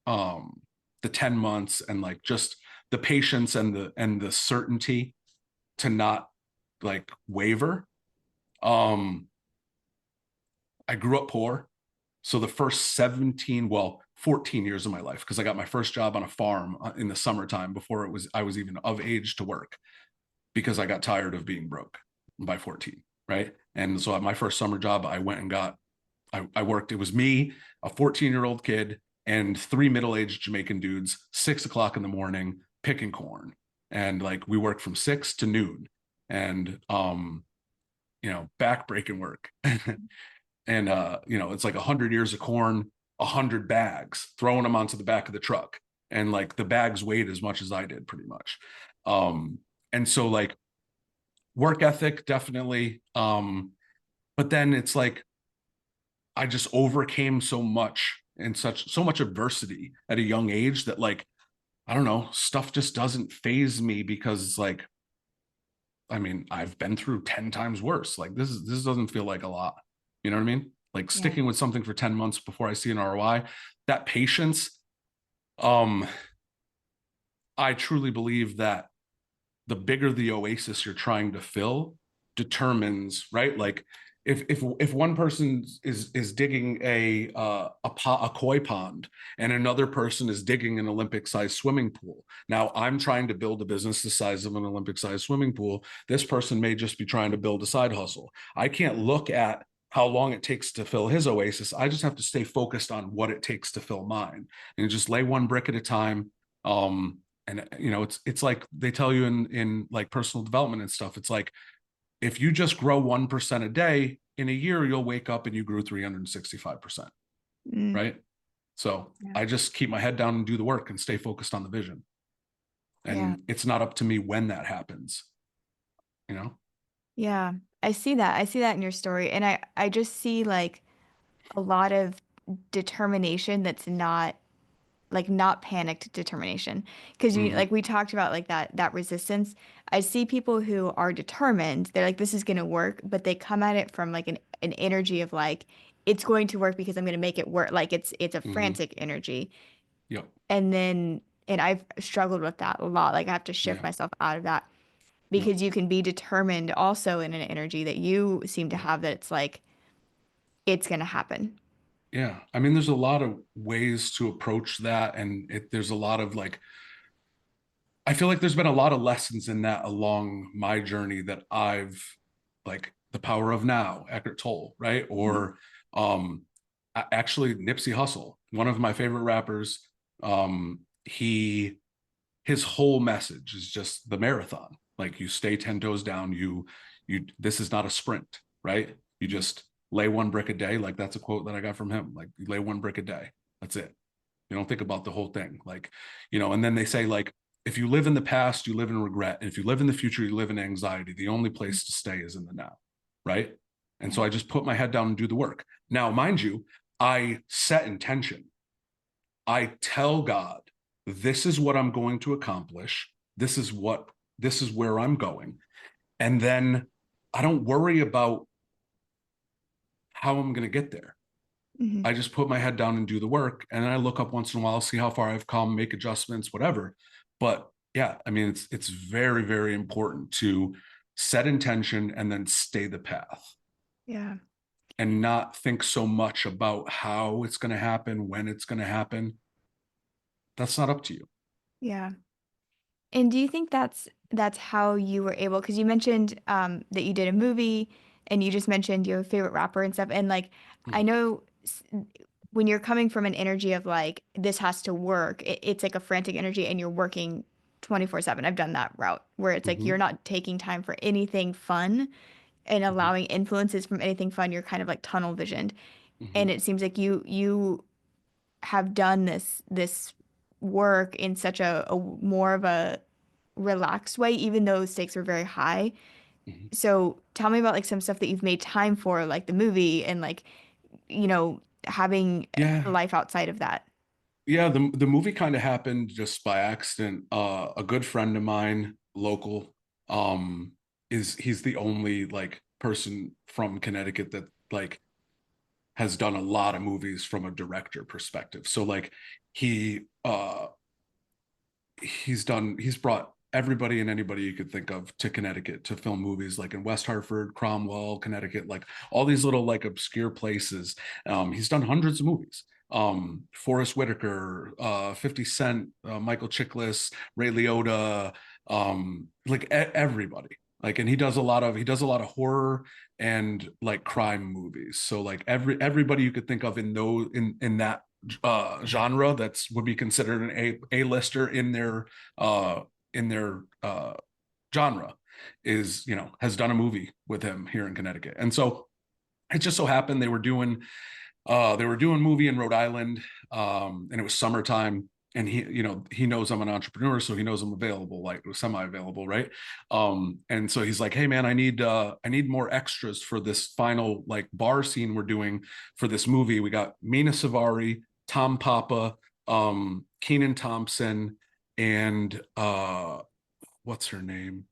um the 10 months and like just the patience and the certainty to not like waver. um I grew up poor. So the first 17, well, 14 years of my life, because I got my first job on a farm in the summertime before I was even of age to work, because I got tired of being broke by 14, right? And so at my first summer job, I went and I worked. It was me, a 14-year-old kid, and three middle-aged Jamaican dudes, 6 o'clock in the morning, picking corn. And like we worked from 6 to noon, and you know, back-breaking work. And you know, it's like 100 ears of corn, 100 bags, throwing them onto the back of the truck, and like the bags weighed as much as I did, pretty much. um and so like work ethic, definitely. But then it's like I just overcame so much and so much adversity at a young age that like, I don't know, stuff just doesn't phase me, because like, I mean, I've been through 10 times worse. Like this doesn't feel like a lot. You know what I mean? Like Yeah. sticking with something for 10 months before I see an ROI, that patience. um I truly believe that the bigger the oasis you're trying to fill determines, right? Like if one person is digging a koi pond, and another person is digging an Olympic sized swimming pool. Now I'm trying to build a business the size of an Olympic sized swimming pool. This person may just be trying to build a side hustle. I can't look at how long it takes to fill his oasis. I just have to stay focused on what it takes to fill mine, and just lay one brick at a time. And you know, it's like they tell you in like personal development and stuff. It's like, if you just grow 1% a day, in a year you'll wake up and you grew 365%, Mm, right? So yeah. I just keep my head down and do the work and stay focused on the vision. Yeah. And it's not up to me when that happens, you know. Yeah. I see that. I see that in your story. And I just see like a lot of determination that's not like not panicked determination. Because you Mm-hmm. like we talked about like that resistance. I see people who are determined. They're like, this is gonna work, but they come at it from like an energy of like, it's going to work because I'm gonna make it work. Like it's a Mm-hmm. frantic energy. Yep. And I've struggled with that a lot. Like I have to shift Yeah. myself out of that Yep. because you can be determined also in an energy that you seem to Yep. have that it's like it's gonna happen. Yeah, I mean, there's a lot of ways to approach that, and there's a lot of like, I feel like there's been a lot of lessons in that along my journey that I've like the power of now, Eckhart Tolle, right? Mhm. Or actually Nipsey Hussle, one of my favorite rappers. He his whole message is just the marathon. Like you stay 10 toes down, you this is not a sprint, right? You just lay one brick a day. Like that's a quote that I got from him. Like you lay one brick a day. That's it. You don't think about the whole thing. Like, you know, and then they say like if you live in the past, you live in regret. And if you live in the future, you live in anxiety. The only place to stay is in the now, right? And so I just put my head down and do the work. Now, mind you, I set intention. I tell God, this is what I'm going to accomplish. This is where I'm going. And then I don't worry about how I'm going to get there. Mm-hmm. I just put my head down and do the work. And then I look up once in a while, see how far I've come, make adjustments, whatever. But yeah, I mean, it's very, very important to set intention and then stay the path. Yeah. And not think so much about how it's going to happen, when it's going to happen. That's not up to you. Yeah. And do you think that's how you were able, because you mentioned that you did a movie and you just mentioned your favorite rapper and stuff. And like, I know when you're coming from an energy of like, this has to work, it's like a frantic energy and you're working 24/7. I've done that route where it's like Mm-hmm. you're not taking time for anything fun and Mm-hmm. allowing influences from anything fun. You're kind of like tunnel visioned. Mm-hmm. And it seems like you have done this work in such a more of a relaxed way, even though stakes are very high. Mm-hmm. So tell me about like some stuff that you've made time for, like the movie and like, having a Yeah. life outside of that. Yeah. The movie kind of happened just by accident. A good friend of mine, local, um, he's the only like person from Connecticut that like has done a lot of movies from a director perspective. So like he he's brought everybody and anybody you could think of to Connecticut to film movies, like in West Hartford, Cromwell, Connecticut, like all these little like obscure places. He's done hundreds of movies. Forrest Whitaker, 50 Cent, Michael Chiklis, Ray Liotta, everybody. Like, and he does a lot of horror and like crime movies. So like everybody you could think of in that genre that's would be considered an A-lister in their genre is, has done a movie with him here in Connecticut. And so it just so happened they were doing movie in Rhode Island, and it was summertime. And he knows I'm an entrepreneur, so he knows I'm available, like semi-available, right? And so he's like, "Hey, man, I need more extras for this final like bar scene we're doing for this movie. We got Mina Savari, Tom Papa, Keenan Thompson, and what's her name?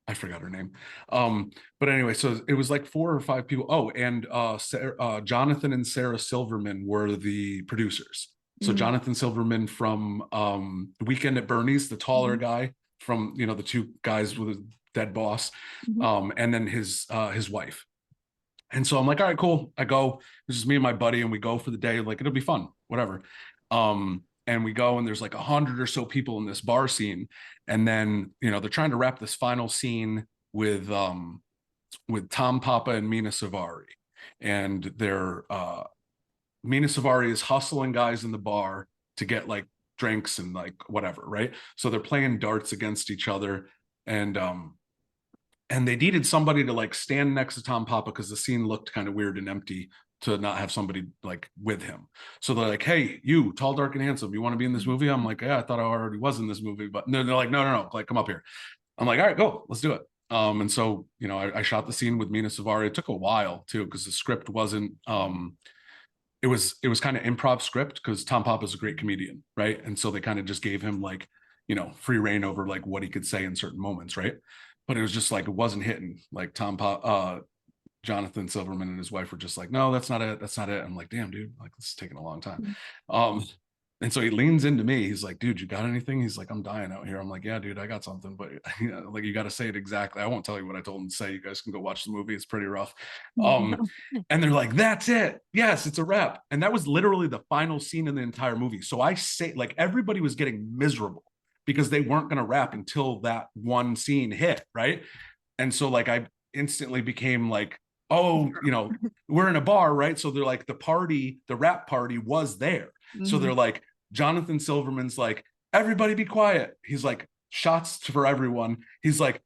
I forgot her name. But anyway, so it was like 4 or 5 people. Oh, and Jonathan and Sarah Silverman were the producers. So Mm-hmm. Jonathan Silverman from Weekend at Bernie's, the taller Mm-hmm. guy from the two guys with a dead boss, Mm-hmm. and then his wife. And so I'm like, all right, cool. I go. This is me and my buddy, and we go for the day. Like it'll be fun, whatever. And we go, and there's like 100 or so people in this bar scene, and then they're trying to wrap this final scene with Tom Papa and Mina Savari, and they're Mina Savari is hustling guys in the bar to get like drinks and like whatever, right? So they're playing darts against each other, and they needed somebody to like stand next to Tom Papa because the scene looked kind of weird and empty to not have somebody like with him. So they're like, "Hey, you tall, dark, and handsome, you want to be in this movie?" I'm like, "Yeah, I thought I already was in this movie," but no, they're like, "No, no, no, like come up here." I'm like, "All right, go, let's do it." And so I shot the scene with Mina Savari. It took a while too because the script wasn't. It was kind of improv script because Tom Papa's a great comedian, right? And so they kind of just gave him like free reign over like what he could say in certain moments, right? But it was just like it wasn't hitting. Like Jonathan Silverman and his wife were just like, "No, that's not it. That's not it." I'm like, "Damn, dude, like this is taking a long time." Um, and so he leans into me. He's like, "Dude, you got anything?" He's like, "I'm dying out here." I'm like, "Yeah, dude, I got something, but like you got to say it exactly. I won't tell you what I told him to say. You guys can go watch the movie. It's pretty rough." And they're like, "That's it. Yes, it's a wrap." And that was literally the final scene in the entire movie. So I say, like, everybody was getting miserable because they weren't going to wrap until that one scene hit, right? And so like I instantly became like, "Oh, we're in a bar, right?" So they're like, the rap party was there. So Mm-hmm. they're like, Jonathan Silverman's like, "Everybody be quiet." He's like, shots for everyone. He's like,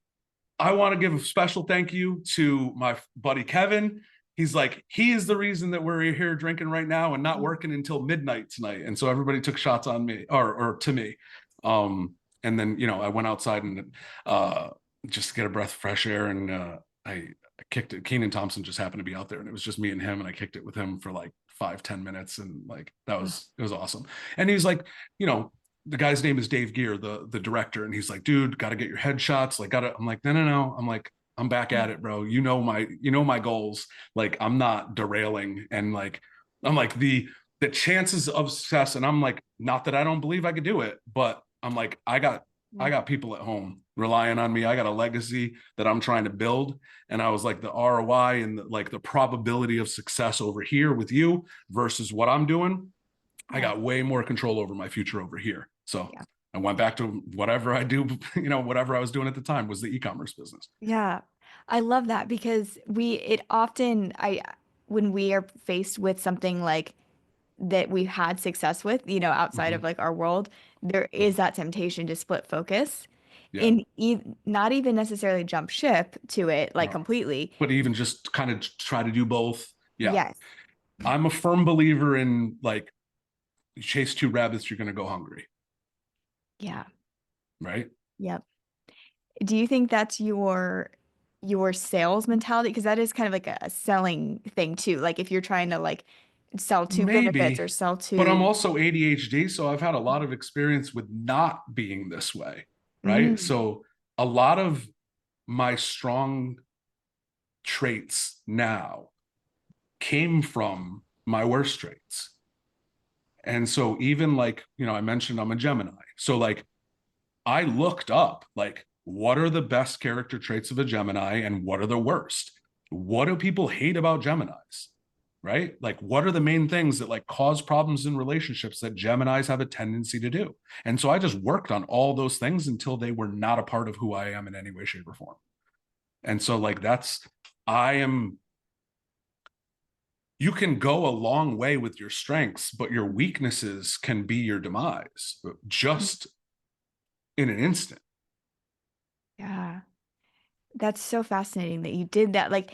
"I want to give a special thank you to my buddy Kevin." He's like, "He is the reason that we're here drinking right now and not working until midnight tonight." And so everybody took shots on me or to me. And then, I went outside and uh, just to get a breath of fresh air. And I kicked it. Keenan Thompson just happened to be out there, and it was just me and him. And I kicked it with him for like 5-10 minutes, and like it was awesome. And he's like, you know, the guy's name is Dave Gear, the director, and he's like, dude, got to get your headshots. Like, gotta. I'm like, no. I'm like, I'm back at it, bro. You know my goals. Like, I'm not derailing, and like, I'm like the chances of success. And I'm like, not that I don't believe I could do it, but I'm like, I got people at home relying on me. I got a legacy that I'm trying to build. And I was like, the ROI and the probability of success over here with you versus what I'm doing, I Yeah. got way more control over my future over here. So Yeah. I went back to whatever I do, whatever I was doing at the time was the e-commerce business. Yeah. I love that because it often, when we are faced with something like that we've had success with, outside of Mhm. like our world, there is that temptation to split focus Yeah. in not even necessarily jump ship to it like No. completely. But even just kind of try to do both. Yeah. Yes. I'm a firm believer in like, you chase two rabbits, you're going to go hungry. Yeah. Right. Yep. Do you think that's your sales mentality? Because that is kind of like a selling thing too. Like if you're trying to like sell two benefits Maybe, or sell but I'm two. also ADHD, so I've had a lot of experience with not being this way, right? Mm, So a lot of my strong traits now came from my worst traits. And so even like, I mentioned I'm a Gemini. So like I looked up like what are the best character traits of a Gemini and what are the worst? What do people hate about Geminis? Right? Like what are the main things that like cause problems in relationships that Geminis have a tendency to do? And so I just worked on all those things until they were not a part of who I am in any way, shape, or form. And so like I am you can go a long way with your strengths, but your weaknesses can be your demise just in an instant. yeah. That's so fascinating that you did that. Like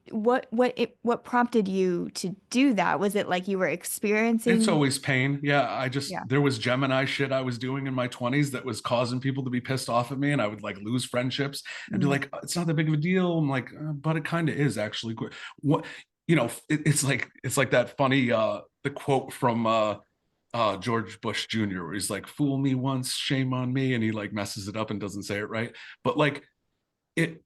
what prompted you to do that? Was it like you were It's experiencing? always pain. Yeah, Yeah. there was Gemini shit I was doing in my 20s that was causing people to be pissed off at me, and I would like lose friendships and be Mm, like, it's not that big of a deal. I'm like, but it kind of is actually. What, it's like that funny the quote from George Bush Jr. where he's like, fool me once, shame on me, and he like messes it up and doesn't say it right. But like it,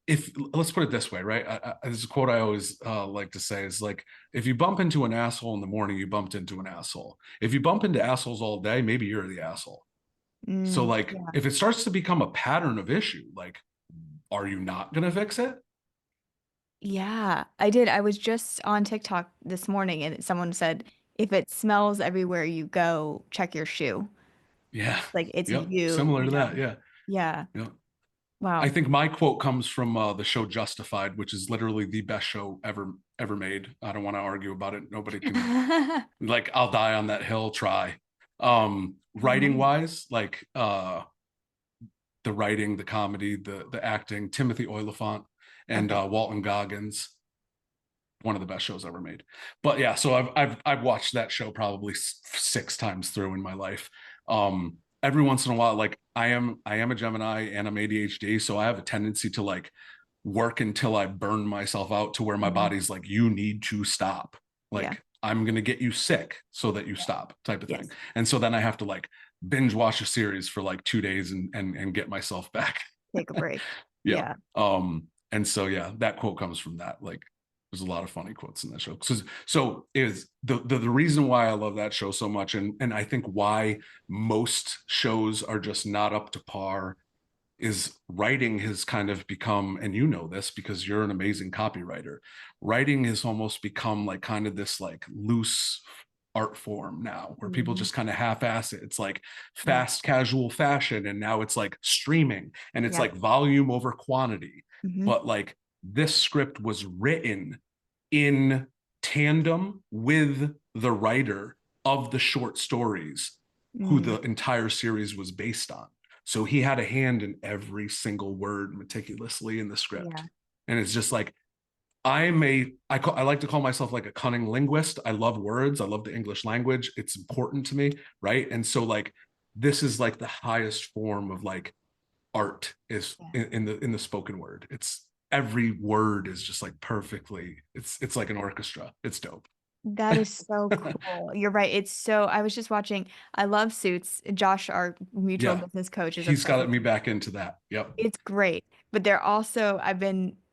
if let's put it this way, right? There's a quote I always like to say is like, if you bump into an asshole in the morning, you bumped into an asshole. If you bump into assholes all day, maybe you're the asshole. So like, yeah. if it starts to become a pattern of issue, like, are you not going to fix it? Yeah, I did. I was just on TikTok this morning and someone said, if it smells everywhere you go, check your shoe. Yeah. Like it's Yep. you, Similar to that. Yeah. Yeah. Yeah. I Wow. think my quote comes from the show Justified, which is literally the best show ever made. I don't want to argue about it. Nobody can like I'll die on that hill, try. Writing Nice. wise, like the writing, the comedy, the acting, Timothy Oliphant and Okay. Walton Goggins, one of the best shows ever made. But yeah, so I've watched that show probably 6 times through in my life. Every once in a while, like I am a Gemini and I'm ADHD, so I have a tendency to like work until I burn myself out to where my Mhm. body's like, you need to stop. Yeah. Like I'm gonna get you sick so that you Yeah. stop, type of thing. Yes. And so then I have to like binge watch a series for like 2 days and get myself back. Take a break. Yeah. Yeah. And so yeah, that quote comes from that. Like there's a lot of funny quotes in that show. So is the reason why I love that show so much, and I think why most shows are just not up to par, is writing has kind of become, and you know this because you're an amazing copywriter, writing has almost become like kind of this like loose art form now where people Hmm. just kind of half-ass it. It's like Yeah. fast casual fashion, and now it's like streaming, and it's Yeah. like volume over quantity. Hmm. But like this script was written in tandem with the writer of the short stories who Mm. the entire series was based on. So he had a hand in every single word meticulously in the script. Yeah. And it's just like, I like to call myself like a cunning linguist. I love words. I love the English language. It's important to me. Right. And so like this is like the highest form of like art is Yeah. in the spoken word. It's every word is just like perfectly, it's like an orchestra. It's dope. That is so cool. You're right. It's so, I was just watching, I love Suits. Josh, our mutual Yeah, business coach, is he's obsessed got with me Suits. back into that. Yep. It's great. But they're also,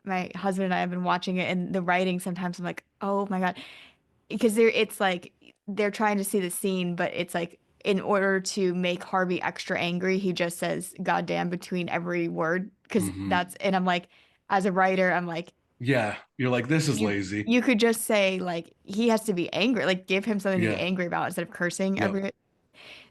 my husband and I have been watching it, and the writing sometimes I'm like, oh my God. Because it's like they're trying to see the scene, but it's like in order to make Harvey extra angry, he just says "goddamn" between every word. And I'm like, as a writer, I'm like, Yeah, you're like, this is you lazy. you could just say like he has to be angry, like give him something to be Yeah. angry about instead of cursing Yep. every.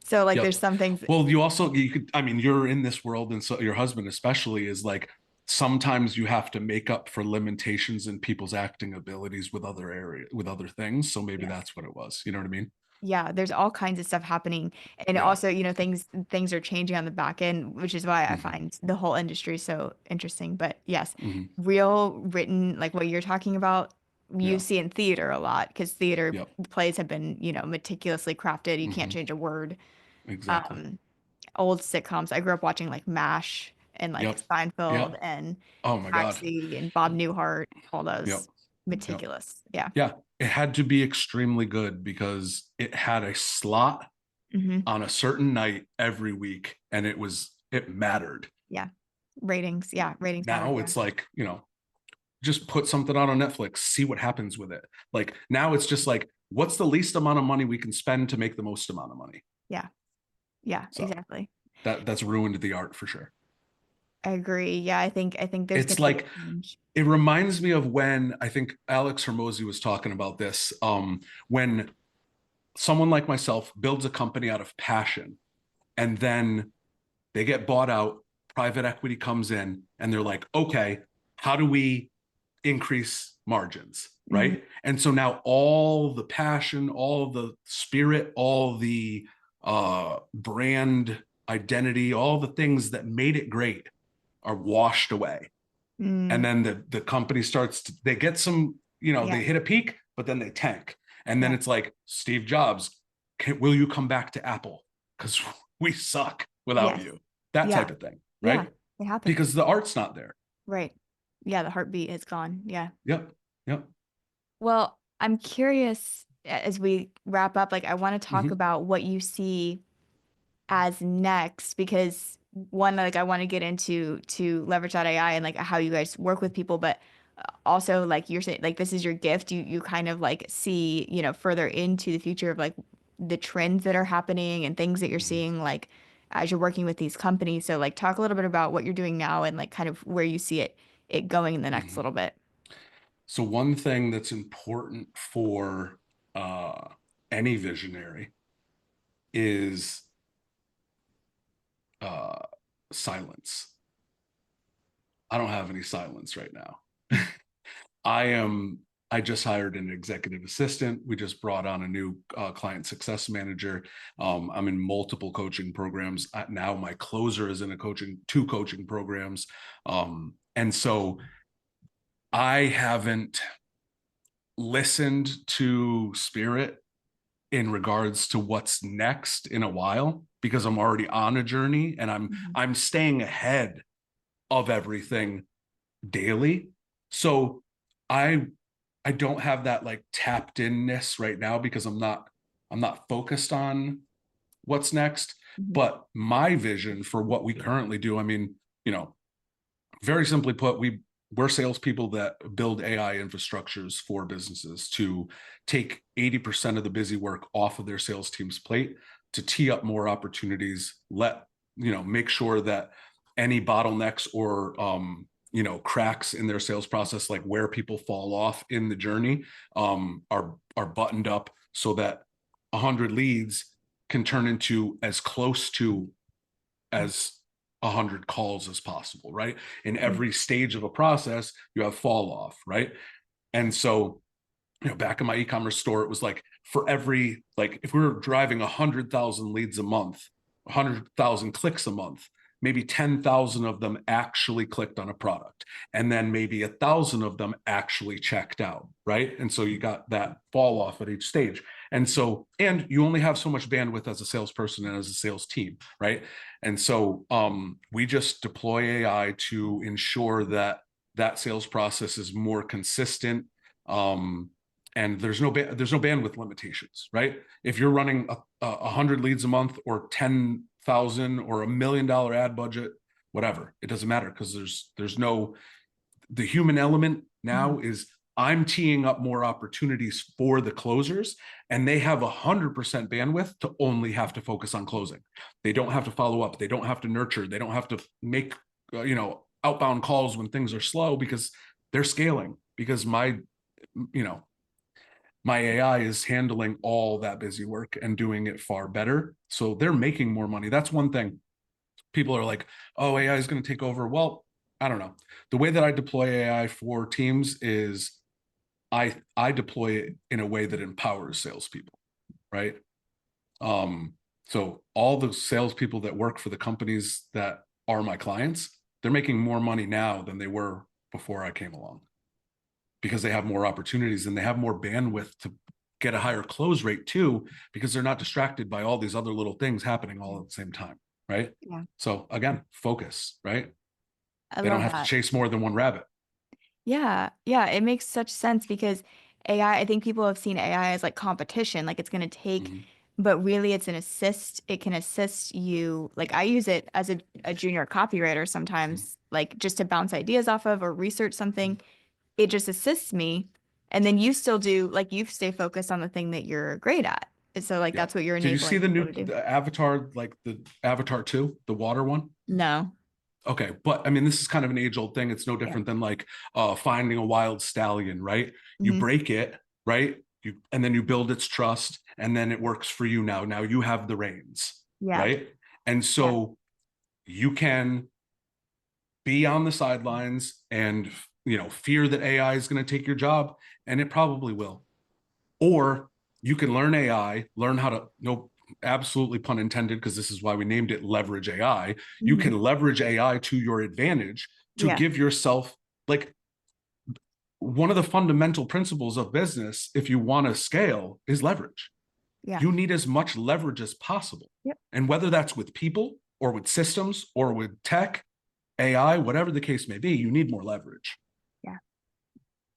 So like there's Yep. some things. Well, you also, you could, I mean, you're in this world, and so your husband especially is like, sometimes you have to make up for limitations in people's acting abilities with other with other things. So maybe Yes. that's what it was. You know what I mean? Yeah, there's all kinds of stuff happening. And Yeah. also, things are changing on the back end, which is why I Hmm. find the whole industry so interesting. But yes, Hmm. real written, like what you're talking about, you Yeah. see in theater a lot because theater Yep. plays have been, meticulously crafted. You can't Hmm. change a word. Exactly. Um, Old sitcoms. I grew up watching like MASH and like Yep. Seinfeld Yep. and Oh my God. Taxi and Bob Newhart, all Yep. those Yep. meticulous. Yeah. Yeah. It had to be extremely good because it had a slot Hmm. on a certain night every week, and it mattered. Yeah. Ratings. Yeah. Ratings matter. Now Yeah. it's like, just put something out on Netflix, see what happens with it. Like now it's just like, what's the least amount of money we can spend to make the most amount of money? Yeah. Yeah, So exactly. that's ruined the art for sure. I agree. Yeah, I think there's It's going to be like, a change. it reminds me of when I think Alex Hermosi was talking about this. When someone like myself builds a company out of passion, and then they get bought out, private equity comes in, and they're like, okay, how do we increase margins, Hmm. right? And so now all the passion, all the spirit, all the brand identity, all the things that made it great are washed away. And Mm, then the company starts to, they get some, yeah. they hit a peak, but then they tank. And then Yeah. it's like, Steve Jobs, will you come back to Apple? Because we suck without Yes. you. That Yeah. type of thing, Yeah. right? It happens. Because the art's not there. Right. Yeah, the heartbeat is gone. Yeah. Yep. Yep. Well, I'm curious as we wrap up, like I want to talk Hmm. about what you see as next because one, like I want to get into to leverage.ai and like how you guys work with people, but also like you're saying like this is your gift. You kind of like see, further into the future of like the trends that are happening and things that you're Hmm. seeing like as you're working with these companies. So like talk a little bit about what you're doing now and like kind of where you see it going in the next Hmm. little bit. So one thing that's important for uh, any visionary is uh, silence. I don't have any silence right now. I am. I just hired an executive assistant. We just brought on a new client success manager. I'm in multiple coaching programs now. My closer is in two coaching programs, and so I haven't listened to spirit in regards to what's next in a while because I'm already on a journey and Mhm. I'm staying ahead of everything daily. So I I don't have that like tapped inness right now because I'm not focused on what's next. Mhm. But my vision for what we currently do, I mean, you know, very simply put, we're salespeople that build AI infrastructures for businesses to take 80% of the busy work off of their sales team's plate to tee up more opportunities, make sure that any bottlenecks or cracks in their sales process, like where people fall off in the journey, are buttoned up so that 100 leads can turn into as close to as 100 calls as possible, right? In Mhm. every stage of a process, you have fall off, right? And so, back in my e-commerce store, it was like for every, like if we were driving 100,000 leads a month, 100,000 clicks a month, maybe 10,000 of them actually clicked on a product. And then maybe 1,000 of them actually checked out, right? And so you got that fall off at each stage. And so, and you only have so much bandwidth as a salesperson and as a sales team, right? And so we just deploy AI to ensure that that sales process is more consistent. And there's no bandwidth limitations, right? If you're running 100 leads a month or 10,000 or $1 million ad budget, whatever, it doesn't matter, because there's no, the human element now is I'm teeing up more opportunities for the closers, and they have 100% bandwidth to only have to focus on closing. They don't have to follow up. They don't have to nurture. They don't have to make, outbound calls when things are slow, because they're scaling, because my AI is handling all that busy work and doing it far better. So they're making more money. That's one thing. People are like, oh, AI is going to take over. Well, I don't know. The way that I deploy AI for teams is I deploy it in a way that empowers salespeople, right? So all the salespeople that work for the companies that are my clients, they're making more money now than they were before I came along, because they have more opportunities and they have more bandwidth to get a higher close rate too, because they're not distracted by all these other little things happening all at the same time, right? Yeah. So again, focus, right? I They don't love have to that. chase more than one rabbit. Yeah, yeah, it makes such sense because I think people have seen AI as like competition, like it's going to take, Mhm. but really it's an assist. It can assist you. Like I use it as a junior copywriter sometimes, like just to bounce ideas off of or research something. It just assists me. And then you still do, like you stay focused on the thing that you're great at. And so like Yeah. that's what you're Did you see enabling the people new to do. Avatar, like the Avatar 2, the water one? No. Okay, but I mean, this is kind of an age-old thing. It's no Yeah. different than like finding a wild stallion, right? You Hmm. break it, right? And then you build its trust, and then it works for you now. Now you have the reins, Yeah. right? And Yeah. so you can be on the sidelines and fear that AI is going to take your job, and it probably will. Or you can learn AI, learn how to, no, absolutely pun intended, because this is why we named it leverage AI. You Hmm. can leverage AI to your advantage to Yeah. give yourself, like, one of the fundamental principles of business, if you want to scale, is leverage. Yeah. You need as much leverage as possible. Yep. And whether that's with people or with systems or with tech, AI, whatever the case may be, you need more leverage. Yeah.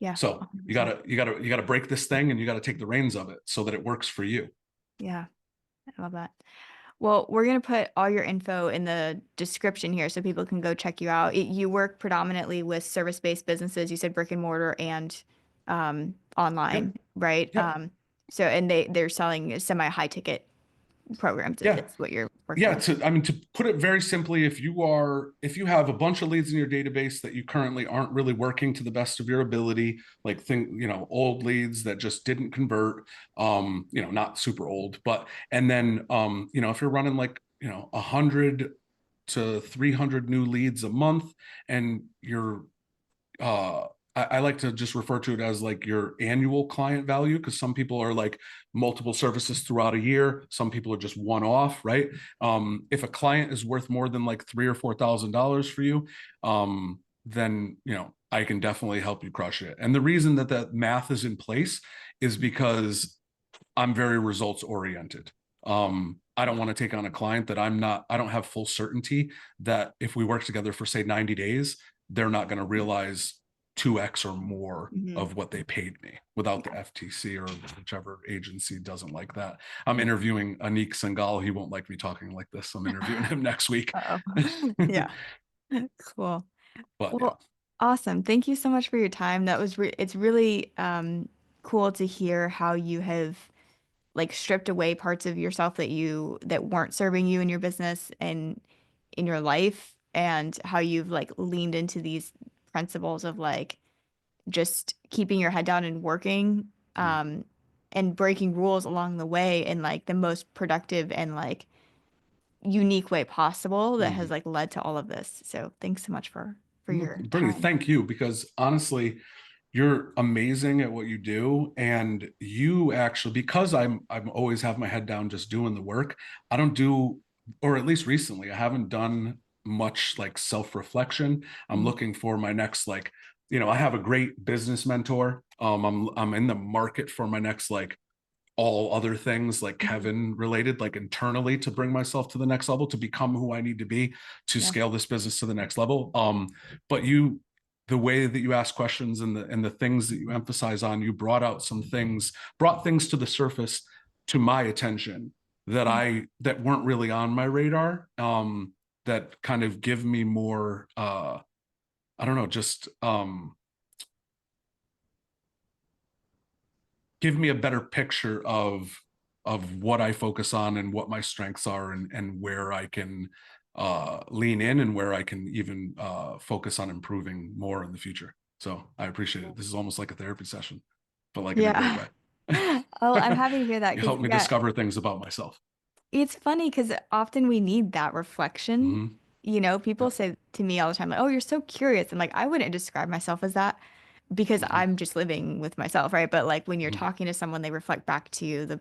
Yeah. So you 100%. gotta break this thing, and you gotta take the reins of it so that it works for you. Yeah. I love that. Well, we're going to put all your info in the description here so people can go check you out. You work predominantly with service-based businesses. You said brick and mortar and Yep. online, right? Yep. So and they're selling semi-high ticket programs. Yeah. It's what you're working Yeah. with. To put it very simply, if you have a bunch of leads in your database that you currently aren't really working to the best of your ability, like old leads that just didn't convert, not super old, but, and then, if you're running like, 100 to 300 new leads a month, and you're uh I like to just refer to it as like your annual client value, because some people are like multiple services throughout a year. Some people are just one off, right? If a client is worth more than like $3,000 or $4,000 for you, then I can definitely help you crush it. And the reason that that math is in place is because I'm very results oriented. I don't want to take on a client that I don't have full certainty that if we work together for say 90 days, they're not going to realize 2x or more Hmm. of what they paid me without the Yeah. FTC or whichever agency doesn't like that. I'm Yeah. interviewing Anik Singhal. He won't like me talking like this. I'm interviewing him next week. Uh-oh. Yeah. Cool. But yeah. Well, awesome. Thank you so much for your time. It's really cool to hear how you have like stripped away parts of yourself that weren't serving you in your business and in your life, and how you've like leaned into these principles of like just keeping your head down and working and breaking rules along the way in like the most productive and like unique way possible that has Mm-hmm. like led to all of this. So thanks so much for your Brittany, time. thank you, because honestly, you're amazing at what you do. And you actually, because I'm always have my head down just doing the work, I don't do, or at least recently, I haven't done much like self-reflection. I'm Mhm. looking for my next, like, I have a great business mentor. I'm in the market for my next like all other things like Mhm. Kevin related, like internally to bring myself to the next level, to become who I need to be to Yeah. scale this business to the next level. But the way that you ask questions and the things that you emphasize on, you brought things to the surface to my attention that weren't really on my radar. That kind of give me more I don't know, just give me a better picture of what I focus on and what my strengths are, and where I can lean in, and where I can even focus on improving more in the future. So I appreciate it. This is almost like a therapy session, but like in a great Yeah. way. Oh, I'm happy to hear that You because helped me yeah, discover things about myself. it's funny because often we need that reflection. Hmm. People Yeah. say to me all the time, like, "Oh, you're so curious." And like, I wouldn't describe myself as that because Hmm. I'm just living with myself, right? But like when you're Hmm. talking to someone, they reflect back to you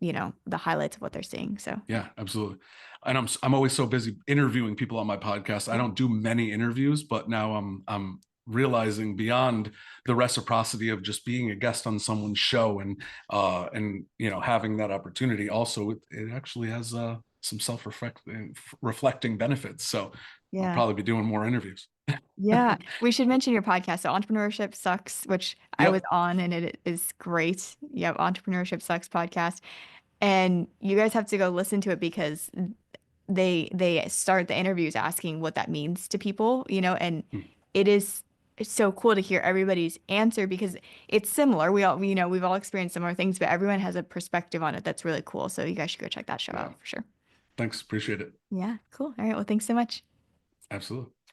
Yeah. the highlights of what they're seeing. So Yeah, absolutely. And I'm always so busy interviewing people on my podcast. I yeah. don't do many interviews, but now I'm realizing beyond the reciprocity of just being a guest on someone's show, and having that opportunity, also it actually has some reflecting benefits. So I'll Yeah. probably be doing more interviews. Yeah. We should mention your podcast. So Entrepreneurship Sucks, which I was Yep. on and it is great. Yep, Entrepreneurship Sucks podcast. And you guys have to go listen to it because they start the interviews asking what that means to people, and Hmm. it is so cool to hear everybody's answer because it's similar. We've all experienced similar things, but everyone has a perspective on it that's really cool. So you guys should go check that show Yeah. out for sure. Thanks. Appreciate it. Yeah, cool. All right. Well, thanks so much. Absolutely.